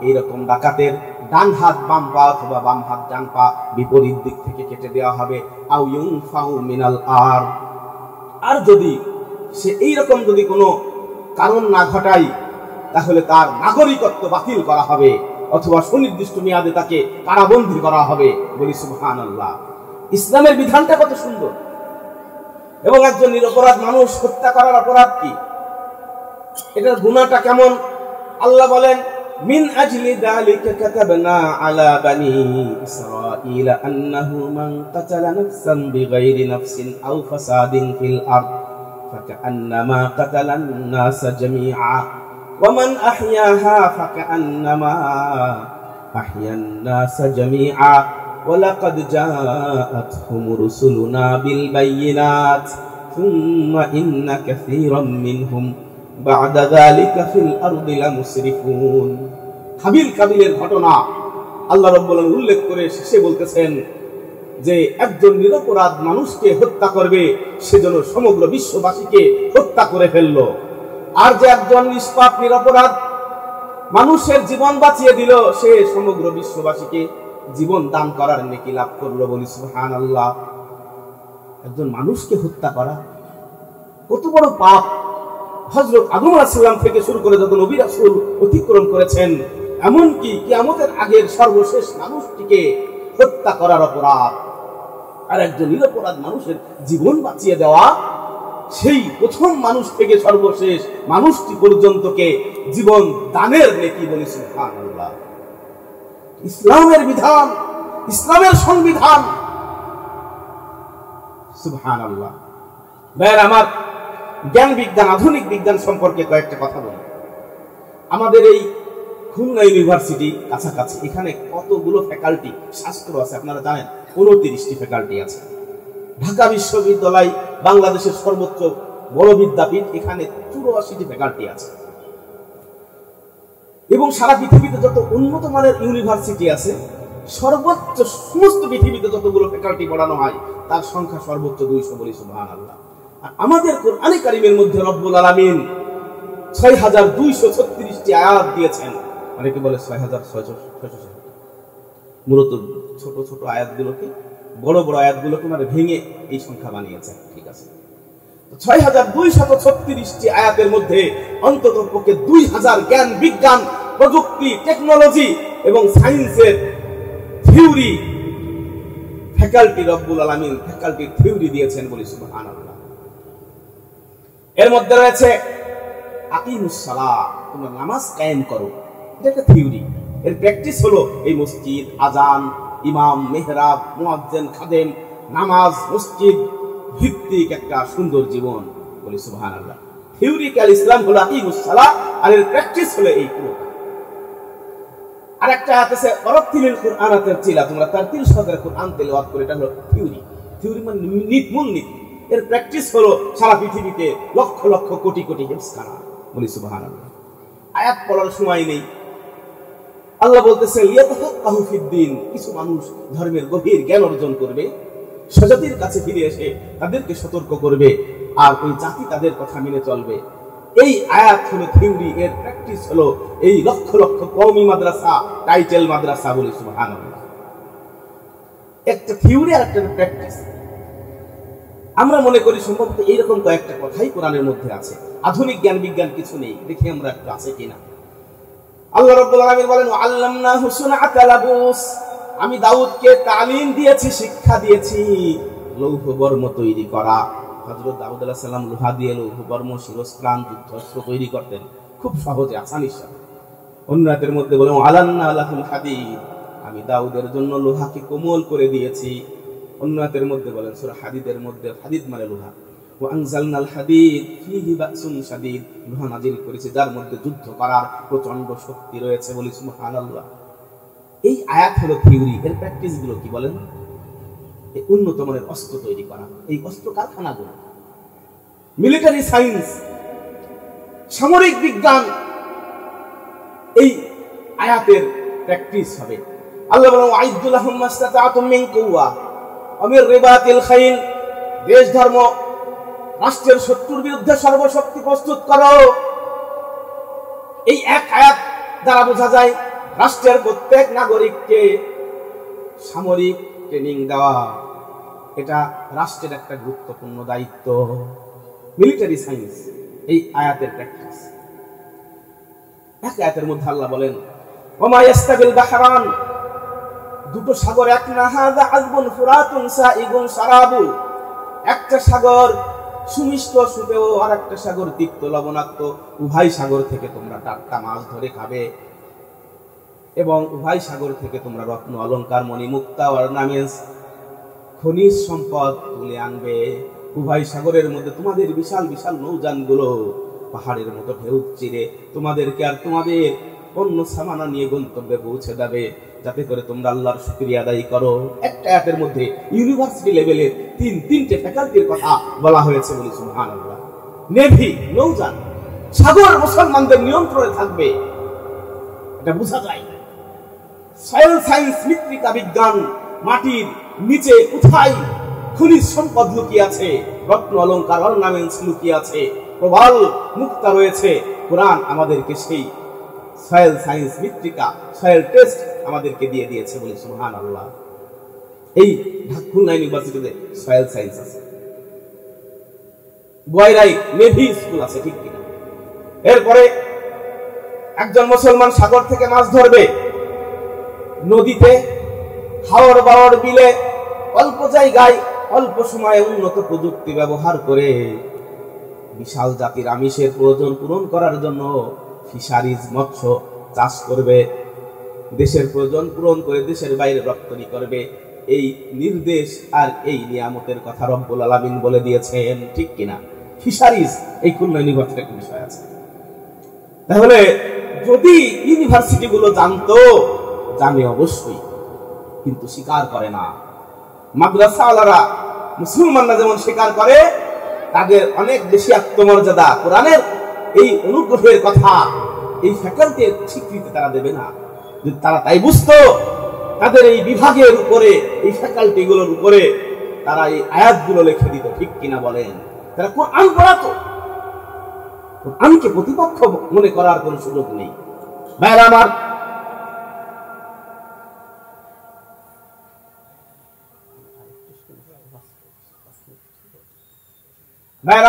এইরকম ডাকাতের ডান হাত বাম পা অথবা বাম হাত ডান পা বিপরীত দিক থেকে কেটে দেওয়া হবে। আও ইউনফাউ মিনাল আর যদি সে এইরকম যদি কোনো কারণ না ঘটায় তাহলে তার নাগরিকত্ব বাতিল করা হবে অথবা সুনির্দিষ্ট মেয়াদে তাকে কারাবন্দী করা হবে। বলি সুবহানাল্লাহ। ইসলামের বিধানটা কত সুন্দর। এবং একজন নিরপরাধ মানুষ হত্যা করার অপরাধ কি, এটার গুনাহটা কেমন? আল্লাহ বলেন, মিন আজলি যালিকা কাতাবনা আলা বানি ইসরাঈল আন্নাহু মান কাতালা নাফসান বিগাইরি নাফসিন আও ফাসাদিন ফিল আরদ ফাকান্নামা কাতালান নাস জামিআ ওয়া মান আহইয়াহা ফাকান্নামা আহইয়ান নাস জামিআ ওয়া লাকাদ জাআতহুম রুসুলুনা বিল বায়িনাত সুম্মা ইন্না কাসীরাম মিনহুম বা'দা যালিকা ফিল আরদি লামুসরিফুন। হাবিল কাবিলের ঘটনা আল্লাহ রাব্বুল আলামিন উল্লেখ করে শেষে বলতেছেন যে একজন নিরপরাধ মানুষকে হত্যা করবে সেজন্য সমগ্র বিশ্ববাসীকে হত্যা করে ফেললো। আর যে একজন নিষ্পাপ নিরপরাধ মানুষের জীবন বাঁচিয়ে দিল সে সমগ্র বিশ্ববাসীকে জীবন দান করার নেকি লাভ করলো। বলি সুবহানাল্লাহ। একজন মানুষকে হত্যা করা কত বড় পাপ। হযরত আদম আলাইহিস সালাম থেকে শুরু করে যত নবী রাসূল অতিক্রম করেছেন, এমনকি কিয়ামতের আগের সর্বশেষ মানুষটিকে হত্যা করার অপরাধ। আর একজন নিরপরাধ মানুষের জীবন বাঁচিয়ে দেওয়া, সেই প্রথম মানুষ থেকে সর্বশেষ মানুষটি পর্যন্তকে জীবন দানের নেকি। বলি সুবহানাল্লাহ। ইসলামের বিধান, ইসলামের সংবিধান। সুবহানাল্লাহ। ভাইরা আমার, জ্ঞান বিজ্ঞান, আধুনিক বিজ্ঞান সম্পর্কে কয়েকটা কথা বলি। আমাদের এই খুলনা ইউনিভার্সিটি কাছাকাছি, এখানে কতগুলো ফ্যাকাল্টি শাস্ত্র আছে আপনারা জানেন? 29টি ফ্যাকাল্টি আছে। ঢাকা বিশ্ববিদ্যালয় বাংলাদেশের সর্বোচ্চ বড় বিদ্যাপীঠ, এখানে 84টি ফ্যাকাল্টি আছে। এবং সারা পৃথিবীতে যত উন্নত মানের ইউনিভার্সিটি আছে, সর্বোচ্চ সমস্ত পৃথিবীতে যতগুলো ফ্যাকাল্টি পড়ানো হয় তার সংখ্যা সর্বোচ্চ 200। বলি সুবহানাল্লাহ। আর আমাদের কোরআনে কারীমের মধ্যে রব্বুল আলামিন 6236টি আয়াত দিয়েছেন। অনেকে বলে 6666। মূলত ছোট ছোট আয়াতগুলোকে, বড় বড় আয়াতগুলোকে মানে ভেঙে এই সংখ্যা বানিয়েছেন। ঠিক আছে, 6236টি আয়াতের মধ্যে অন্তত পক্ষে 2000 জ্ঞান বিজ্ঞান, প্রযুক্তি, টেকনোলজি এবং সায়েন্সের থিওরি ফ্যাকাল্টি রব্বুল আলামিন ফ্যাকাল্টির থিওরি দিয়েছেন। বলি সুবহানাল্লাহ। এর মধ্যে রয়েছে আকিমুস সালাহ, তোমরা নামাজ কায়েম করো, এটা একটা থিওরি। এর প্র্যাকটিস হলো এই মসজিদ, আজান, ইমাম, মেহরাব, মুয়াজ্জিন, খাদেম, নামাজ, মসজিদ ভিত্তিক একটা সুন্দর জীবন। বলি সুবহানাল্লাহ। থিওরিক্যাল ইসলাম হলো আকিমুস সালাহ, আর এর প্র্যাকটিস হলো এই পুরো। আর একটা আয়াত আছে, ওয়ারাত্তিলিল কুরআনা তারতিলা, তোমরা তারতিল সহকারে কুরআন তেলাওয়াত করে, এটা হলো থিওরি। থিওরি মানে মূলনীতি। এর প্র্যাকটিস হলো সারা পৃথিবীতে লক্ষ লক্ষ কোটি কোটি হিফজ করা। বলি সুবহানাল্লাহ। আয়াত পড়ার সময় নেই। আল্লাহ বলতেছে লিয়াতাফাক্কাহু ফিদ্দীন, কিছু মানুষ ধর্মের গভীর জ্ঞান অর্জন করবে, সজাতির কাছে ফিরে এসে তাদেরকে সতর্ক করবে, আর ওই জাতি তাদের কথা মেনে চলবে। এই আয়াত হলো থিওরি, এর প্র্যাকটিস হলো এই লক্ষ লক্ষ কওমি মাদ্রাসা, টাইটেল মাদ্রাসা। বলি সুবহানাল্লাহ। একটা থিওরি আর একটা প্র্যাকটিস। আমরা মনে করি সম্ভবত এইরকম কয়েকটা কথাই কোরআনের মধ্যে আছে, আধুনিক জ্ঞান বিজ্ঞান কিছু নেই। দেখি আমরা একটু আছে কিনা। আল্লাহ রাব্বুল আলামিন বলেন, আল্লামনাহু সুনআতা লাবুস, আমি দাউদকে তালিম দিয়েছি, শিক্ষা দিয়েছি লৌহ বর্ম তৈরি করা। হযরত দাউদ আলাইহিস সালাম লোহা দিয়ে লৌহ বর্ম, শিরস্ত্রাণ, যুদ্ধাস্ত্র তৈরি করতেন খুব সহজে, আসানির সাথে। অন্য আয়াতের মধ্যে বলেন, আলান্না লাহুল হাদীদ, আমি দাউদের জন্য লোহাকে কোমল করে দিয়েছি। অন্য আয়াতের মধ্যে বলেন সূরা হাদীদের মধ্যে, হাদীদ মানে লোহা, ওয়া আনজালনাল হাদীদ ফীহি বাসুন শাদীদ, লোহা নাযিল করেছে যার মধ্যে যুদ্ধ করার প্রচন্ড শক্তি রয়েছে। বলি সুবহানাল্লাহ। এই আয়াত হলো থিওরি। এর প্র্যাকটিস গুলো কি বলেন? এই উন্নত মানের অস্ত্র তৈরি করা, এই অস্ত্র কারখানাগুলো, মিলিটারি সায়েন্স, সামরিক বিজ্ঞান, এই আয়াতের প্র্যাকটিস হবে। আল্লাহ বলেন, ওয়াইদু লাহুম মাসতাতাতুম মিন কুওয়া ওয়া মির রিবাতিল খাইল, দেশ ধর্ম রাষ্ট্রের শত্রুর বিরুদ্ধে সর্বশক্তি প্রস্তুত করো। এই এক আয়াত দ্বারা বোঝা যায় রাষ্ট্রের প্রত্যেক নাগরিককে সামরিক ট্রেনিং দেওয়া, এটা রাষ্ট্রের একটা গুরুত্বপূর্ণ দায়িত্ব। মিলিটারি সায়েন্স এই আয়াতের প্র্যাকটিস। এক আয়াতের মধ্যে আল্লাহ বলেন, ওমা ইয়াস্তাবিল বাহরান, দুটো সাগর এক না, হাযা আযবুন ফুরাতুন সাইগুন শারাবু, একটা সাগর সুমিষ্ট সুপেয় আর একটা সাগর তিক্ত লবণাক্ত, উভয় সাগর থেকে তোমরা টাটকা মাছ ধরে খাবে এবং উভয় সাগর থেকে তোমরা রত্ন অলংকার মণিমুক্তা অর্নামেন্টস খনিজ সম্পদ তুলে আনবে। উভয় সাগরের মধ্যে তোমাদের বিশাল বিশাল নৌযানগুলো পাহাড়ের মতো ঢেউ চিরে তোমাদেরকে আর তোমাদের পণ্য সামানা নিয়ে গন্তব্যে পৌঁছে দেবে, যাতে করে তোমরা আল্লাহর শুকরিয়া আদায় করো। একটা আয়াতের মধ্যে ইউনিভার্সিটি লেভেলের তিনটে ফ্যাকাল্টির কথা বলা হয়েছে বলি সুবহানাল্লাহ। নেভি, নৌযান, সাগর মুসলমানদের নিয়ন্ত্রণে থাকবে, এটা বোঝা যায়। সয়েল সায়েন্স, মৃত্তিকা বিজ্ঞান, মাটির নিচে কোথায় খনিজ সম্পদ লুকিয়ে আছে, রত্ন অলংকার অর্নামেন্টস লুকিয়ে আছে, প্রবাল মুক্তা রয়েছে। কোরআন আমাদেরকে সেই সয়েল সায়েন্স, মৃত্তিকা, সয়েল টেস্ট আমাদেরকে দিয়ে দিয়েছে বলে সুবহানাল্লাহ। এই খুলনা ইউনিভার্সিটিতে সয়েল সায়েন্স আছে, বয়রাই নেভি স্কুল আছে, ঠিক কিনা? এরপরে একজন মুসলমান সাগর থেকে মাছ ধরবে, নদীতে হাওড় বাওড় বিলে অল্প জায়গায় অল্প সময়ে উন্নত প্রযুক্তি ব্যবহার করে বিশাল জাতির আমিষের প্রয়োজন পূরণ করার জন্য ফিশারিজ, মৎস্য চাষ করবে, দেশের প্রয়োজন পূরণ করে দেশের বাইরে রপ্তানি করবে। এই নির্দেশ আর এই নিয়ামতের কথা রব্বুল আলামিন বলে দিয়েছেন, ঠিক কিনা? ফিশারিজ এই খুলনা ইউনিভার্সিটির একটা বিষয় আছে। তাহলে যদি ইউনিভার্সিটি গুলো জানতো, জানে অবশ্যই, কিন্তু স্বীকার করে না। মাদ্রাসাওয়ালারা, মুসলমানরা যেমন স্বীকার করে, তাদের অনেক বেশি আত্মমর্যাদা। কোরআনের এই অনুগ্রহের কথা, এই ফ্যাকাল্টির স্বীকৃতি তারা দেবে না। যদি তারা তাই বুঝতো, তাদের এই বিভাগের উপরে, এই ফ্যাকাল্টি গুলোর উপরে তারা এই আয়াতগুলো লিখে দিত, ঠিক কিনা বলেন? তারা কোরআন পড়াতো, কোরআনকে প্রতিপক্ষ মনে করার কোন সুযোগ নেই। ভাইরা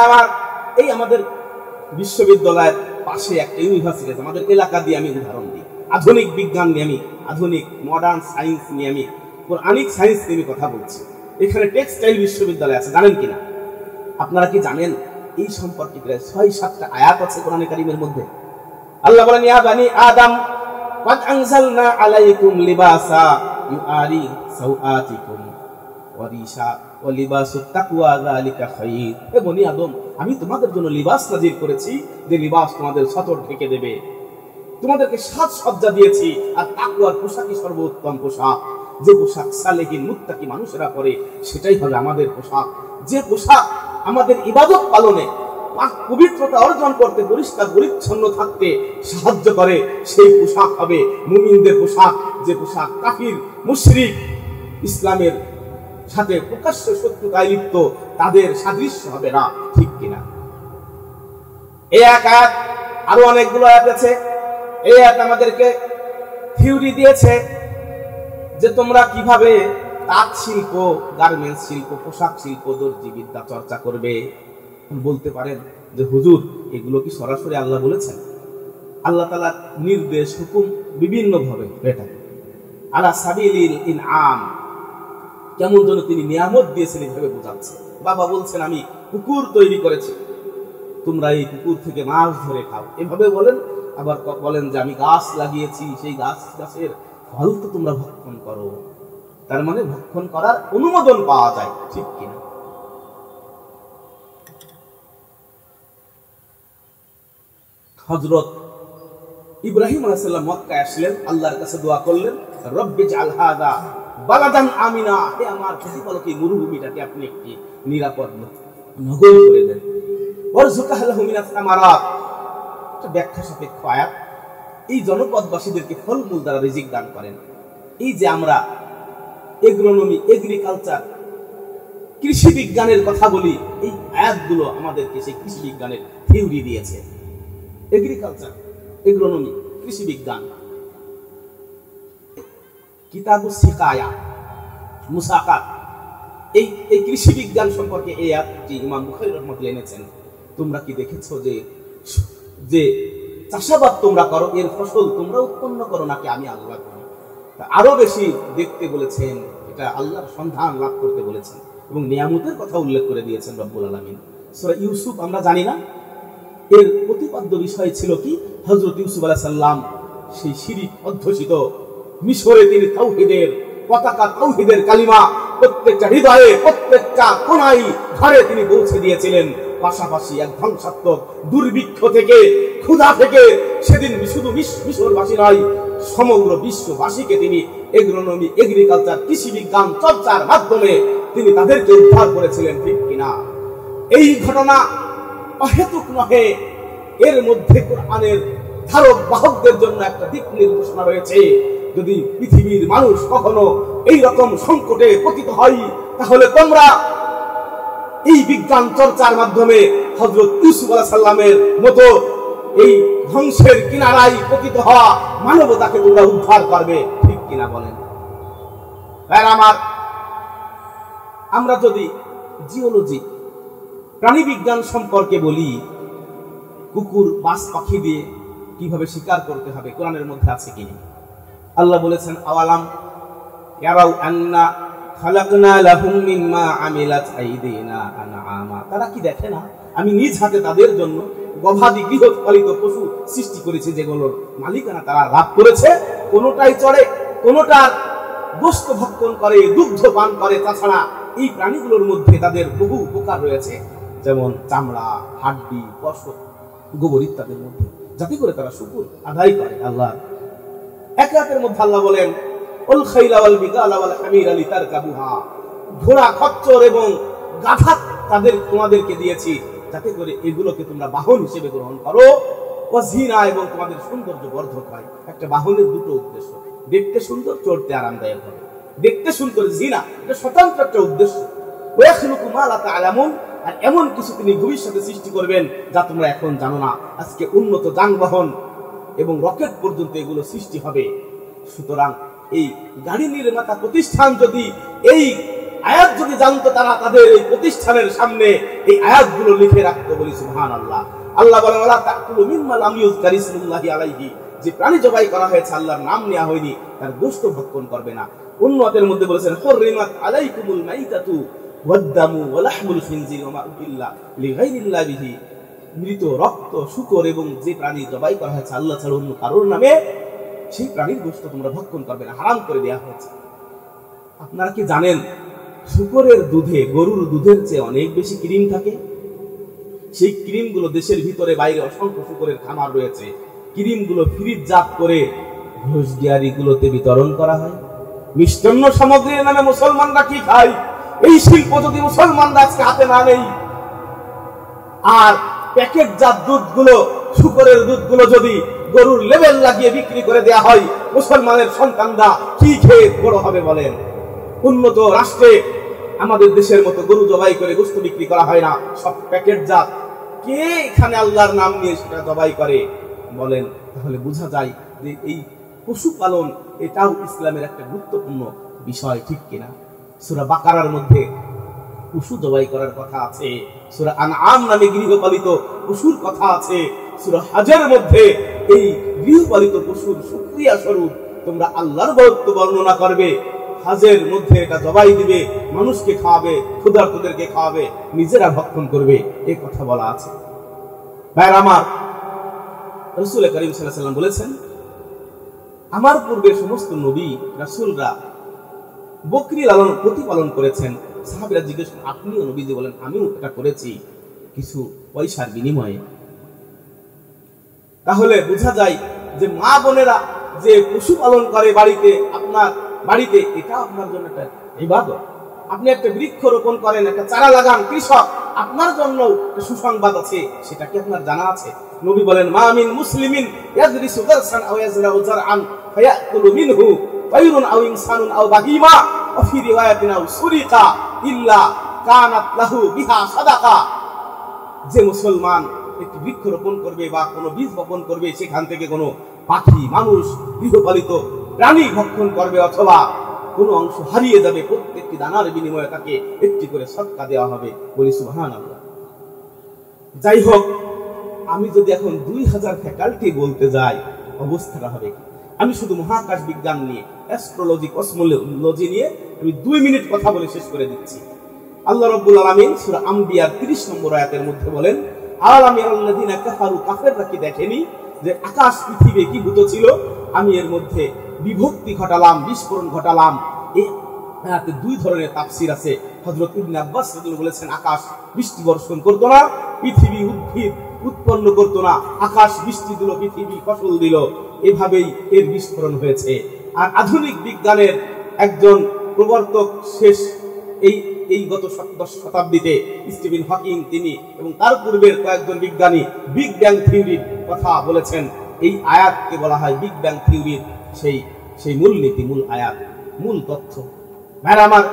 আমার, এই আমাদের বিশ্ববিদ্যালয়ের পাশে একটা ইউনিভার্সিটি আছে, আমাদের এলাকা দিয়ে আমি উদাহরণ দিই। আধুনিক বিজ্ঞান নিয়ে আমি, আধুনিক মডার্ন সায়েন্স নিয়ে আমি, কোরআনিক সায়েন্স নিয়ে আমি কথা বলছি। এখানে টেক্সটাইল বিশ্ববিদ্যালয় আছে, জানেন কিনা? আপনারা কি জানেন এই সম্পর্কে প্রায় 6-7টা আয়াত আছে কোরআনে কারীমের মধ্যে। আল্লাহ বলেন, ইয়া বানি আদম ক্বাদ আনজালনা আলাইকুম লিবাসা ইউআরি সাওআতিকুম ওয়া রিশা ওয়া লিবাসুত তাকওয়া যালিকা খায়র। হে বনি আদম, আমি তোমাদের জন্য লিবাস নাযিল করেছি, যে লিবাস তোমাদের সতর ঢেকে দেবে। তোমাদেরকে সাজসজ্জা দিয়েছি, আর তাকওয়ার পোশাকই সর্বোত্তম পোশাক। যে পোশাক সালেহীন মুত্তাকি মানুষেরা পরে, সেটাই হবে আমাদের পোশাক। যে পোশাক আমাদের ইবাদত পালনে, পবিত্রতা অর্জন করতে, পরিষ্কার পরিচ্ছন্ন থাকতে সাহায্য করে, সেই পোশাক হবে মুমিনদের পোশাক। যে পোশাক কাফির, মুশরিক, ইসলামের সাথে প্রকাশ্য শত্রুতায় লিপ্ত, তাদের সাদৃশ্য হবে না, ঠিক কিনা? এই এক আয়াত, আরো অনেকগুলো আয়াত আছে। এই আয়াত আমাদেরকে থিওরি দিয়েছে যে তোমরা কিভাবে তাঁত শিল্প, গার্মেন্টস শিল্প, পোশাক শিল্প, দর্জি বিদ্যা চর্চা করবে। বলতে পারেন যে হুজুর, এগুলো কি সরাসরি আল্লাহ বলেছেন? আল্লাহ তাআলার নির্দেশ, হুকুম বিভিন্ন ভাবে হয়ে থাকে। আলা সাবিলিল ইনআম, কেমন যেন তিনি নিয়ামত দিয়েছেন এইভাবে বোঝাচ্ছে। বাবা বলছেন, আমি পুকুর তৈরি করেছি, তোমরা এই পুকুর থেকে মাছ ধরে খাও, এভাবে বলেন। আবার বলেন যে আমি গাছ লাগিয়েছি, সেই গাছের ফল তো তোমরা ভক্ষণ করো। তার মানে ভক্ষণ করার অনুমোদন পাওয়া যায়, ঠিক কিনা? হযরত ইব্রাহিম আলাইহিস সালাম মক্কায় আসলেন, আল্লাহর কাছে দোয়া করলেন, রব্বি জাল হাযা বালাদান আমিনা, হে আমার প্রতিপালক, এই মরুভূমিটাকে আপনি একটি নিরাপদ নগর করে দেন। ওয়ারযুকহু লাহু মিনাস সামারাত, এটা ব্যাখ্যা সাপেক্ষ আয়াত। এই জনপদবাসীদেরকে ফলমূল দ্বারা রিজিক দান করেন। এই যে আমরা এগ্রোনমি, এগ্রিকালচার, কৃষি বিজ্ঞানের কথা বলি, এই আয়াতগুলো আমাদেরকে সেই কৃষি বিজ্ঞানের থিওরি দিয়েছে। এগ্রিকালচার, এগ্রোনমি, কৃষি বিজ্ঞান, কিতাবুস সিকায়া মুসাকাত, এই কৃষি বিজ্ঞান সম্পর্কে এই আয়াতটি ইমাম বুখারী রাহমাতুল্লাহ এনেছেন। তোমরা কি দেখেছো যে চাষাবাদ তোমরা করো, এর ফসল তোমরা উৎপন্ন করো নাকি আমি আল্লাহ করি? আরো বেশি দেখতে বলেছেন, এটা আল্লাহর সন্ধান লাভ করতে বলেছেন এবং নিয়ামতের কথা উল্লেখ করে দিয়েছেন রব্বুল আলামিন। সূরা ইউসুফ আমরা জানি না, এর প্রতিপাদ্য বিষয় ছিল কি? হযরত ইউসুফ আলাইহিস সালাম সেই শিরক অধ্যুষিত মিশরে তিনি তাওহীদের পতাকা, তাওহীদের কালিমা প্রত্যেকটা হৃদয়ে, প্রত্যেকটা কোণায় ঘরে তিনি পৌঁছে দিয়েছিলেন। পাশাপাশি এক ধ্বংসাত্মক দুর্ভিক্ষ থেকে, ক্ষুধা থেকে সেদিন শুধু মিশরবাসী নয়, সমগ্র বিশ্ববাসীকে তিনি এগ্রোনমি, এগ্রিকালচার, কৃষি বিজ্ঞান চর্চার মাধ্যমে তিনি তাদেরকে উদ্ধার করেছিলেন, ঠিক কিনা? এই ঘটনা অহেতুক নহে, এর মধ্যে কোরআনের ধারক বাহকদের জন্য একটা দিক নির্দেশনা রয়েছে। যদি পৃথিবীর মানুষ কখনো এই রকম সংকটে পতিত হয়, তাহলে তোমরা এই বিজ্ঞান চর্চার মাধ্যমে হযরত ইউসুফ আলাইহিস সালামের মতো এই ধ্বংসের কিনারায় পতিত হওয়া মানবতাকে তোমরা উদ্ধার করবে, ঠিক কিনা বলেন? আমার আমরা যদি জিওলজি, প্রাণী বিজ্ঞান সম্পর্কে বলি, কুকুর, বাজ পাখি দিয়ে কিভাবে শিকার করতে হবে কোরআনের মধ্যে আছে কিনা? আল্লাহ বলেছেন, আওয়ালাম ইয়ারাউ আন্না খালাকনা লাহুম মিম্মা আমিলাত আইদিনা আনআমা, তারা কি দেখে না আমি নিজ হাতে তাদের জন্য গবাদি গৃহপালিত পশু সৃষ্টি করেছি, যেগুলোর মালিকানা তারা লাভ করেছে। কোনোটাই চড়ে, কোনোটার গোশত ভক্ষণ করে, দুগ্ধ পান করে। তাছাড়া এই প্রাণীগুলোর মধ্যে তাদের বহু উপকার রয়েছে, যেমন চামড়া, হাড্ডি, পশম, গোবর ইত্যাদির মধ্যে, যাতে করে তারা শুকর আদায় করে আল্লাহ। এক রাতের মধ্যে আল্লাহ বলেন, উল খাইলা ওয়াল বিগালা ওয়াল হামিরা লিতারকাবুহা, ঘোড়া, খচ্চর এবং গাধা তোমাদেরকে দিয়েছি, যাতে করে এগুলোকে তোমরা বাহন হিসেবে গ্রহণ করো। ওয়াজিনা, এবং তোমাদের সৌন্দর্য বর্ধক হয়। একটা বাহনের দুটো উদ্দেশ্য, দেখতে সুন্দর, চড়তে আরামদায়ক হবে। দেখতে সুন্দর, জিনা, এটা স্বতন্ত্র একটা উদ্দেশ্য। ওয়াখলুকু মা লা তা'লামুন, আর এমন কিছু তিনি ভবিষ্যতে সৃষ্টি করবেন যা তোমরা এখন জানো না। আজকে উন্নত যানবাহন এবং রকেট পর্যন্ত এগুলো সৃষ্টি হবে। সুতরাং এই গাড়ি নির্মাতা প্রতিষ্ঠান যদি এই আয়াত যদি জানতো, তারা তাদের এই প্রতিষ্ঠানের সামনে এই আয়াতগুলো লিখে রাখতো। বলি সুবহানাল্লাহ। আল্লাহ বলেন, ওয়ালা তাকুলু মিম্মা লাম ইউযকার ইসমুল্লাহি আলাইহি, যে প্রাণী জবাই করা হয়েছে আল্লাহর নাম নেওয়া হয়নি, তার গোশত ভক্ষণ করবে না। অন্য আয়াতের মধ্যে বলেছেন, হুররিমাত আলাইকুমুল মাইতাতু ওয়াদ-দামু ওয়া লাহমুল খিনজির ওয়া মা উহিল্লা লিগাইরিল্লাহি বিহি, মৃত, রক্ত, শূকর এবং যে প্রাণী জবাই করা হয়েছে আল্লাহ ছাড়া অন্য কারোর নামে, সেই প্রাণীর গোশত তোমরা ভক্ষণ করবে না, হারাম করে দেওয়া হয়েছে। আপনারা কি জানেন, শূকরের দুধে, গরুর দুধের চেয়ে অনেক বেশি ক্রিম থাকে? সেই ক্রিমগুলো দেশের ভিতরে বাইরে অসংখ্য শূকরের খামার রয়েছে, ক্রিমগুলো ফ্রিজজাত করে ঘোষ ডেয়ারিগুলোতে বিতরণ করা হয়। মিষ্টান্ন সামগ্রীর নামে মুসলমানরা কি খায়? এই শিল্প যদি মুসলমানরা আজকে হাতে না নেই, আর প্যাকেটজাত দুধগুলো, শূকরের দুধগুলো যদি গরুর লেবেল লাগিয়ে বিক্রি করে দেয়া হয়, মুসলমানের সন্তানরা কি খেয়ে বড় হবে বলেন? উন্নত রাষ্ট্রে আমাদের দেশের মতো গরু জবাই করে গোশত বিক্রি করা হয় না, সব প্যাকেটজাত। কে এখানে আল্লাহর নাম নিয়ে সেটা জবাই করে বলেন? তাহলে বোঝা যায় যে এই পশুপালন এটাও ইসলামের একটা গুরুত্বপূর্ণ বিষয়, ঠিক কিনা? সূরা বাকারার মধ্যে পশু জবাই করার কথা আছে, সূরা আনআম নামে গৃহপালিত পশুর কথা আছে, সূরা হজের মধ্যে এই গৃহপালিত পশুর শুকরিয়া স্বরূপ তোমরা আল্লাহর বরত্ব বর্ণনা করবে। হজের মধ্যে এটা জবাই দিবে, মানুষকে খাওয়াবে, ক্ষুধার্তদেরকে খাওয়াবে, নিজেরা ভক্ষণ করবে, এই কথা বলা আছে। ভাই আমার, রাসূল করিম সাল্লাল্লাহু আলাইহি ওয়াসাল্লাম বলেছেন, আমার পূর্বে সমস্ত নবী রাসূলরা বকরি লালন প্রতিপালন করেছেন। সাহাবীরা জিজ্ঞেস করেন, আপনিও? নবীজি বলেন, আমিও এটা করেছি, কিছু পয়সার বিনিময়ে। তাহলে বোঝা যায় যে মা বোনেরা যে পশু পালন করে বাড়িতে, আপনার বাড়িতে, এটা আপনার জন্য একটা ইবাদত। আপনি একটা বৃক্ষ রোপণ করেন, একটা চারা লাগান, কৃষক, আপনার জন্য সুসংবাদ আছে, সেটা কি আপনার জানা আছে? নবী বলেন, মা মিন মুসলিমিন ইয়াজরিসু গারসান আও ইয়াজরাউ জারআন ফায়াকুলু মিনহু তায়রুন আও ইনসানুন আও বাহিমা ওয়া ফি রিওয়ায়াতিন আও সুরিকা ইল্লা কানাত লাহু বিহা সাদাকা। যে মুসলমান একটি বৃক্ষ রোপণ করবে বা কোনো বীজ বপন করবে, সেখান থেকে কোনো পাখি, মানুষ, গৃহপালিত প্রাণী ভক্ষণ করবে অথবা কোনো অংশ হারিয়ে যাবে, প্রত্যেকটি দানার বিনিময়ে তাকে একটি করে সদকা দেওয়া হবে। বলি সুবহানাল্লাহ। যাই হোক, আমি যদি এখন 2000 ফ্যাকাল্টি বলতে যাই অবস্থাটা হবে কি? আমি শুধু মহাকাশ বিজ্ঞান নিয়ে, অ্যাস্ট্রোলজি, কসমোলজি নিয়ে আমি 2 মিনিট কথা বলে শেষ করে দিচ্ছি। আল্লাহ রাব্বুল আলামিন সূরা আম্বিয়ার 30 নম্বর আয়াতের মধ্যে বলেন, আলাম ইয়ারাল্লাযিনা কাফারু, কাফেররা কি দেখেনি যে আকাশ পৃথিবী একীভূত ছিল? আমি এর মধ্যে বিভক্তি ঘটালাম, বিস্ফোরণ ঘটালাম। এই আয়াতে 2 ধরনের তাফসীর আছে। হযরত ইবনে আব্বাস রাদিয়াল্লাহু বলেছেন আকাশ বৃষ্টি বর্ষণ করতো না, পৃথিবী উদ্ভিদ উৎপন্ন করতো না, আকাশ বৃষ্টি দিল, পৃথিবী ফসল দিল, এভাবেই এর বিস্ফোরণ হয়েছে। আর আধুনিক বিজ্ঞানের একজন প্রবর্তক শেষ এই গত 10 শতাব্দীতে স্টিফেন হকিং, তিনি এবং তার পূর্বের কয়েকজন বিজ্ঞানী বিগ ব্যাং থিওরির কথা বলেছেন। এই আয়াতকে বলা হয় বিগ ব্যাং থিওরির সেই মূলনীতি, মূল আয়াত, মূল তথ্য। ভাইরা আমার,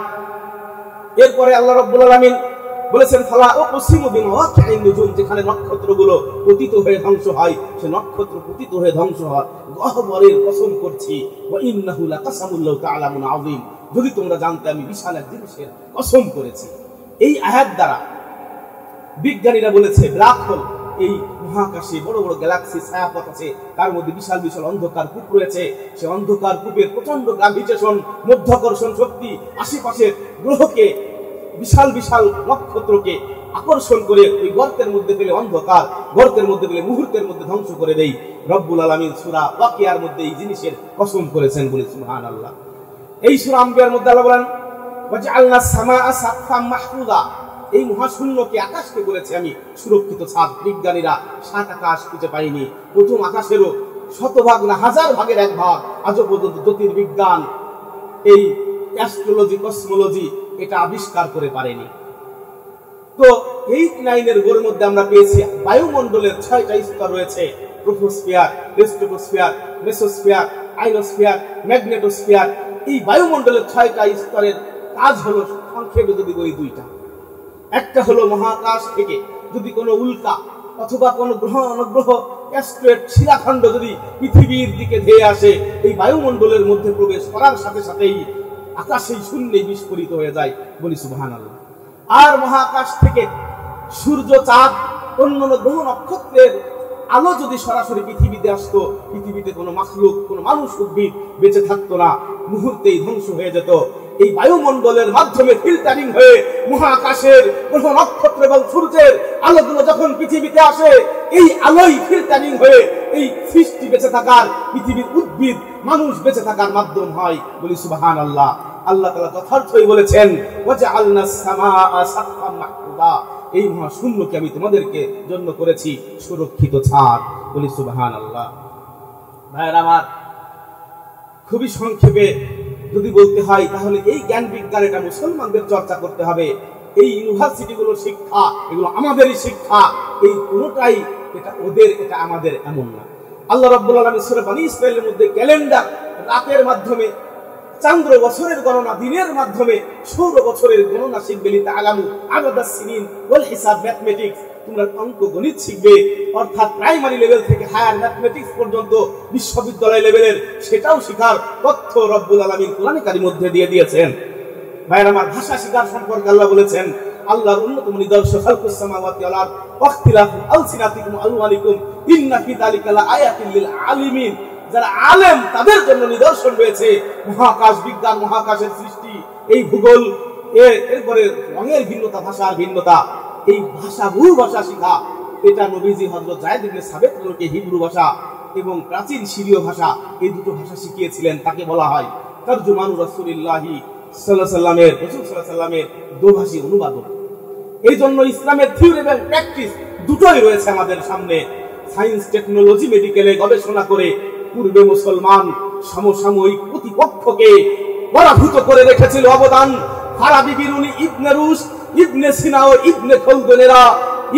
এরপরে আল্লাহ রাব্বুল আলামিন বলেছেন ফালা উকসিমু বিমাওয়াকি'ন নুজুম, যেখানে নক্ষত্রগুলো পতিত হয়ে ধ্বংস হয়, সে নক্ষত্র পতিত হয়ে ধ্বংস হয়, গহ্বরের কসম করছি, ওয়া ইন্নাহু লাকাসামুল লাউ তা'লামুন আযীম, যদি তোমরা জানতে আমি বিশাল এক জিনিসের কসম করেছি। এই আয়াত দ্বারা বিজ্ঞানীরা বলেছে ব্ল্যাক হোল, এই মহাকাশে বড় বড় গ্যালাক্সি ছায়াপথ আছে, তার মধ্যে বিশাল বিশাল অন্ধকার কূপ রয়েছে। সে অন্ধকার কূপের প্রচন্ড গ্রাভিটেশন, মধ্যাকর্ষণ শক্তি আশেপাশের গ্রহকে, বিশাল বিশাল নক্ষত্রকে আকর্ষণ করে ওই গর্তের মধ্যে ফেলে, অন্ধকার গর্তের মধ্যে ফেলে মুহূর্তের মধ্যে ধ্বংস করে দেয়। রব্বুল আলামিন সূরা ওয়াকিয়ার মধ্যে এই জিনিসের কসম করেছেন, বলে সুবহানাল্লাহ। এই সূরা আম্বিয়ার মধ্যে আল্লাহ বলেন ওয়াজআলনাস সামাআ সাকফাম মাহফুযা, এই মহাশূন্যকে, আকাশকে বলেছে আমি সুরক্ষিত ছাদ। বিজ্ঞানীরা 7 আকাশ খুঁজে পায়নি, প্রথম আকাশেরও শতভাগ না 1000 ভাগের 1 ভাগ আজও পর্যন্ত জ্যোতির্বিজ্ঞান, এই অ্যাস্ট্রোলজি, কসমোলজি এটা আবিষ্কার করে পারেনি। তো 8-9 এর বইয়ের মধ্যে আমরা পেয়েছি বায়ুমণ্ডলের 6টা স্তর রয়েছে, troposphere, stratosphere, mesosphere, ionosphere, magnetosphere. এই বায়ুমণ্ডলের 6টা স্তরের কাজ হলো সংক্ষেপে যদি বলি 2টা। একটা হলো মহাকাশ থেকে যদি কোনো উল্কা অথবা কোনো গ্রহ অনুগ্রহ অ্যাস্ট্রয়েড শিলাখণ্ড যদি পৃথিবীর দিকে ধেয়ে আসে, এই বায়ুমণ্ডলের মধ্যে প্রবেশ করার সাথে সাথেই আকাশেই শূন্যে বিস্ফোরিত হয়ে যায়, বলি সুবহানাল্লাহ। আর মহাকাশ থেকে সূর্য, চাঁদ, অন্যান্য গ্রহ নক্ষত্রের আলো যদি সরাসরি পৃথিবীতে আসতো, পৃথিবীতে কোনো মাখলুক, কোনো মানুষ, উদ্ভিদ বেঁচে থাকতো না, মুহূর্তেই ধ্বংস হয়ে যেত। এই বায়ুমণ্ডলের মাধ্যমে ফিল্টারিং হয়ে মহাকাশের গ্রহ নক্ষত্র এবং সূর্যের আলোগুলো যখন পৃথিবীতে আসে, এই আলোই ফিল্টারিং হয়ে এই সৃষ্টি বেঁচে থাকার, পৃথিবীর উদ্ভিদ, মানুষ বেঁচে থাকার মাধ্যম হয়, বলি সুবহানাল্লাহ। আল্লাহ তাআলা যথার্থই বলেছেন ওয়াজআলনাস সামাআ সাকফাম মাহফুযা, এই মহাশূন্যকে আমি তোমাদেরকে জন্য করেছি সুরক্ষিত ছাদ, বলি সুবহানাল্লাহ। ভাইরা আমার, খুবই সংক্ষেপে যদি বলতে হয় তাহলে এই জ্ঞান বিজ্ঞান এটা মুসলমানদের চর্চা করতে হবে। এই ইউনিভার্সিটিগুলোর শিক্ষা, এগুলো আমাদেরই শিক্ষা, এই কোনোটাই এটা ওদের, এটা আমাদের এমন না। আল্লাহ রাব্বুল আলামিন সূরা বনী ইসরাঈলের মধ্যে ক্যালেন্ডার, রাতের মাধ্যমে চন্দ্র বছরের গণনা, দিনের মাধ্যমে সৌর বছরের গণনা শিখবে। লিতাআলামু আদাদাস সিনিন ওয়াল হিসাব, ম্যাথমেটিক্স, তোমরা অঙ্ক গণিত শিখবে, অর্থাৎ প্রাইমারি লেভেল থেকে হায়ার ম্যাথমেটিক্স পর্যন্ত বিশ্ববিদ্যালয় লেভেলের সেটাও শিখার তথ্য রব্বুল আলামিন কোরআনে কারীমের মধ্যে দিয়ে দিয়েছেন। ভাইরা আমার, ভাষা শিখার সম্পর্কে আল্লাহ বলেছেন আল্লাহর অন্যতম নিদর্শন খালকুস সামাওয়াতি ওয়াল আরদ ওয়াখতিলাফু আলসিনাতিকুম আলওয়ানিকুম ইন্না ফি যালিকা লাআয়াতিন লিল আলিমিন, যারা আলেম তাদের জন্য নিদর্শন রয়েছে। মহাকাশ বিজ্ঞান, মহাকাশের সৃষ্টি, এই ভূগোল, এরপরে রঙের ভিন্নতা, ভাষার ভিন্নতা, এই ভাষা, বহু ভাষা শিখা, এটা নবীজি হযরত যায়েদ ইবনে সাবিত কে হিব্রু ভাষা এবং প্রাচীন সিরীয় ভাষা, এই দুটো ভাষা শিখিয়েছিলেন। তাকে বলা হয় তরজুমানুর রাসূলুল্লাহি সাল্লাল্লাহু আলাইহি ওয়াসাল্লামের, রাসূল সাল্লাল্লাহু আলাইহি ওয়াসাল্লামের দোভাষী অনুবাদক। এই জন্য ইসলামের থিওরি এবং প্র্যাকটিস দুটোই রয়েছে আমাদের সামনে। সায়েন্স, টেকনোলজি, মেডিকেলে গবেষণা করে পূর্বে মুসলমান সমসাময়িক প্রতিপক্ষকে পরাভূত করে রেখেছিল অবদান। ফারাবি, বিরুনি, ইবনে রুশ, ইবনে সিনা ও ইবনে খলদুনেরা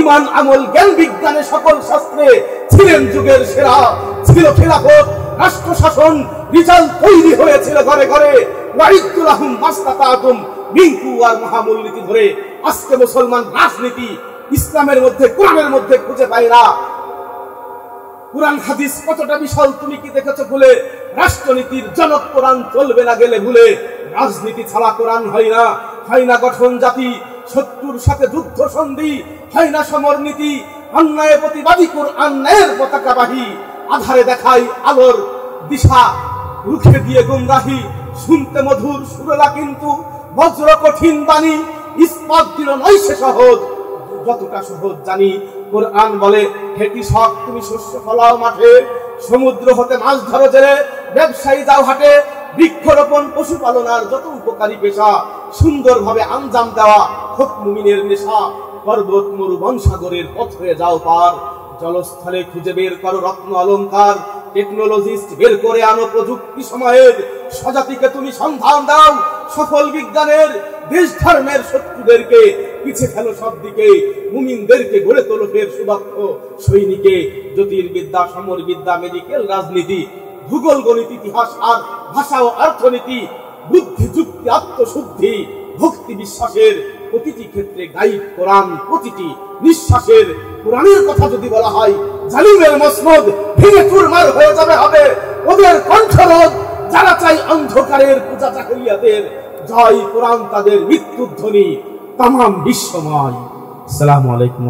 ইমান, আমল, জ্ঞান, বিজ্ঞানে সকল শাস্ত্রে ছিলেন যুগের সেরা। ছিল খেলাফত, রাষ্ট্র শাসন, রিজাল্ট তৈরি হয়েছিল ঘরে ঘরে। ওয়াইদুল্লাহুম মাস্তাতাতুম মিন কুওয়ার মহামূলনীতি ধরে আজকে মুসলমান রাজনীতি ইসলামের মধ্যে, কোরআনের মধ্যে খুঁজে পায় না। কোরআন হাদিস কতটা বিশাল তুমি কি দেখেছো বলে রাষ্ট্রনীতির জনক কোরআন চলবে না গেলে ভুলে। রাজনীতি ছাড়া কোরআন হয় না, হয় না গঠন জাতি, শত্রুর সাথে যুদ্ধ সন্ধি, হয় না সমর নীতি। অন্যায় প্রতিবাদী কোরআন ন্যায়ের পতাকাবাহী, আধারে দেখাই আলোর দিশা, রুখে দিয়ে গুমরাহি। শুনতে মধুর সুরেলা কিন্তু বজ্র কঠিন বাণী, ইস্পাত দিল নয় সে সহজ, যতটা সহজ জানি। কোরআন বলে হে কৃষক তুমি শস্য ফলাও মাঠে, সমুদ্র হতে মাছ ধরো জেলে, ব্যবসায়ী যাও হাটে। বৃক্ষরোপণ পশুপালন আর যত উপকারী পেশা, সুন্দরভাবে আঞ্জাম দেওয়া হোক মুমিনের নেশা। পর্বত মরু বন সাগরের পথ হয়ে যাও পার, জলস্থলে খুঁজে বের করো রত্ন অলংকার। টেকনোলজিস্ট বের করে আনো প্রযুক্তি সময়ের, স্বজাতিকে তুমি সন্ধান দাও সফল বিজ্ঞানের। দেশ ধর্মের শত্রুদেরকে পিছে ফেলো সব দিকে, মুমিনদেরকে গড়ে তোলো ফের সুদক্ষ সৈনিকে। জ্যোতির্বিদ্যা, সমর বিদ্যা, মেডিকেল, রাজনীতি, ভূগোল, গণিত, ইতিহাস আর ভাষা ও অর্থনীতি, বুদ্ধি, যুক্তি, আত্মশুদ্ধি, ভক্তি, বিশ্বাসের প্রতিটি ক্ষেত্রে গাইড কোরআন। প্রতিটি নিঃশ্বাসের কোরআনের কথা যদি বলা হয়, জালিমের মসনদ ভেঙে চুরমার হয়ে যাবে হবে ওদের কণ্ঠরোধ। যারা চাই অন্ধকারের পূজা জাহেলিয়াতের, জয় কোরআন তাদের মৃত্যুধ্বনি তামাম বিশ্বময়। আসসালামু আলাইকুম।